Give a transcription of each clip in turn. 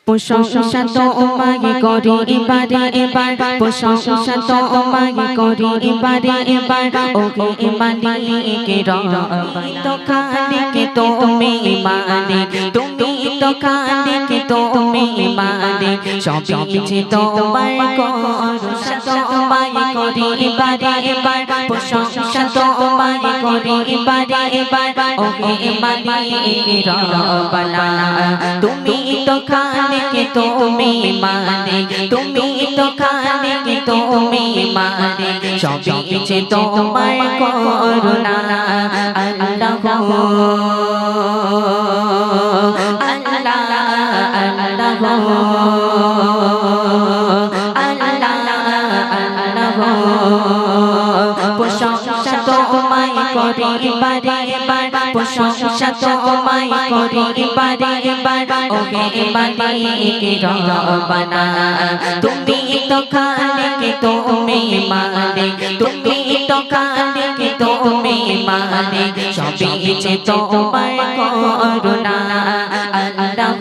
প্রশংসা তোমায় করি এবারে এবার, প্রশংসা তোমায় করি এবারে এবার। ওহে মালিক রব্বানা তো খালিক তুমি মালিক, তুমি তো খালিক তুমি মালিক, সবই যে তোমার প্রশংসা তোমায় করি এবারে এবার, প্রশংসা তোমায় করি এবারে এবার। ওহে মালিক রব্বানা তুমি তো খালিক তুমি মালিক, তুমি তো খালিক তুমি মালিক, সবই যে তোমার করুণা। আল্লাহ প্রশংসা তোমায় করি এবারে এবার, প্রশংসা তোমায় করি এবারে এবার। ওহে মালিক রব্বানা তুমি তো খালিক তুমি মালিক, তুমি তো খালিক তুমি মালিক, সবই যে তোমার করুণা। আল্লাহ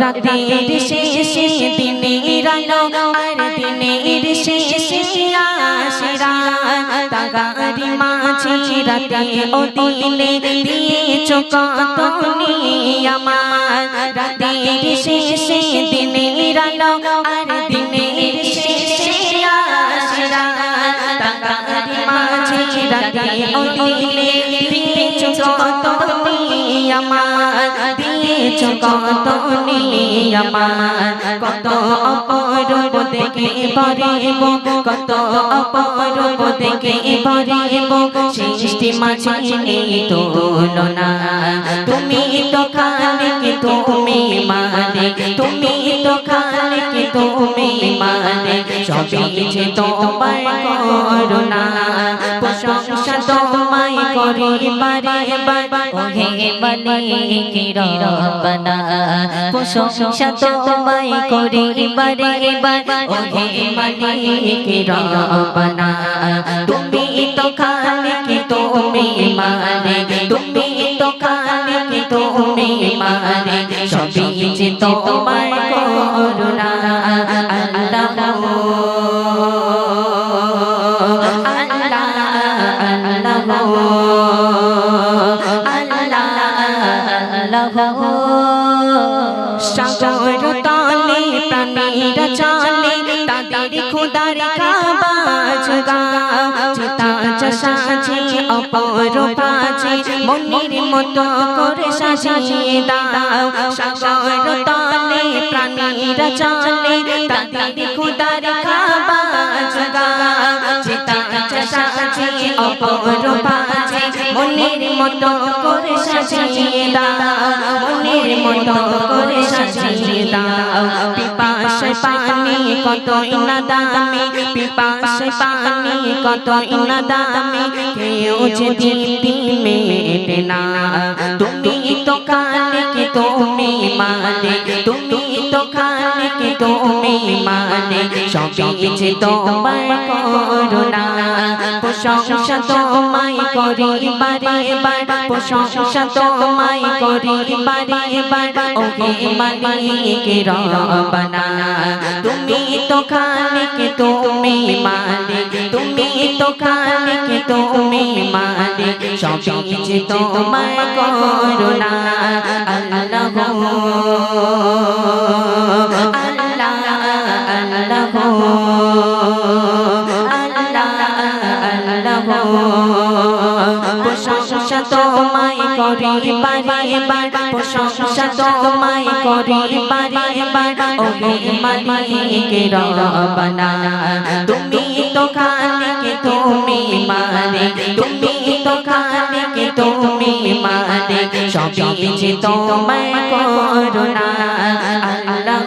রাতের শেষে দিনের আলো আর দিনের শেষে আসে রাত, তাগারি মাঝে রাতে ও দিনে দিয়েছ কত নিয়ামত। রাতের শেষে দিনের আলো আর দিনের শেষে আসে রাত, তাগারি মাঝে রাতে ও দিনে দিয়েছ কত নিয়ামত, দিয়েছ কত নিয়ামত। কত অপরূপ দেখে ভরিব, কত অপরূপ দেখে ভরিব, সৃষ্টি মাঝে নেই তুলনা। তুমি তো খালিক তুমি মালিক, তুমি তো খালিক তুমি মালিক, সবই যে তোমার করুণা। প্রশংসা তোমায় করি এবারে এবার, ওহে মালিক রব্বানা প্রশংসা তোমায় করি এবারে এবার। ওহে মালিক রব্বানা তুমি তো খালিক তুমি মালিক, তুমি তো খালিক তুমি মালিক, সবই যে তোমার করুণা। আল্লাহ সাগর তলে প্রাণীরা চলে, তাদের খোদার কাবাজ গাও, চিতা সাজে অপরূপ আছে, মনের মতো করে সাজিয়ে দাও। সাগর তলে প্রাণীরা চলে, তাদের খোদার কাবাজ গাও, চিতা সাজে অপরূপ আছে, মনের মতো করে সাজিয়ে দাও, মনের মতো করে সাজিয়ে দাও। পিপাসায় পানি কতই না দামি, পিপাসায় পানি কতই না দামি, কেউ যে দিতে মেটে না। তুমি তো খালিক তুমি মালিক, তুমি তো খালিক তুমি মালিক, সবই যে তোমার করুণা। প্রশংসা তোমায় করি এবারে এবার, প্রশংসা তোমায় করি এবারে এবার। ওহে মালিক রব্বানা তুমি তো খালিক তুমি মালিক, তুমি তো খালিক তুমি মালিক, সবই যে তোমার করুণা। আল্লাহ প্রশংসা তোমায় করি এবারে এবার, প্রশংসা তোমায় করি এবারে এবার। ওহে মালিক রব্বানা তুমি তো খালিক তুমি মালিক, তুমি তো খালিক তুমি মালিক, সবই যে তোমার করুণা। আল্লাহ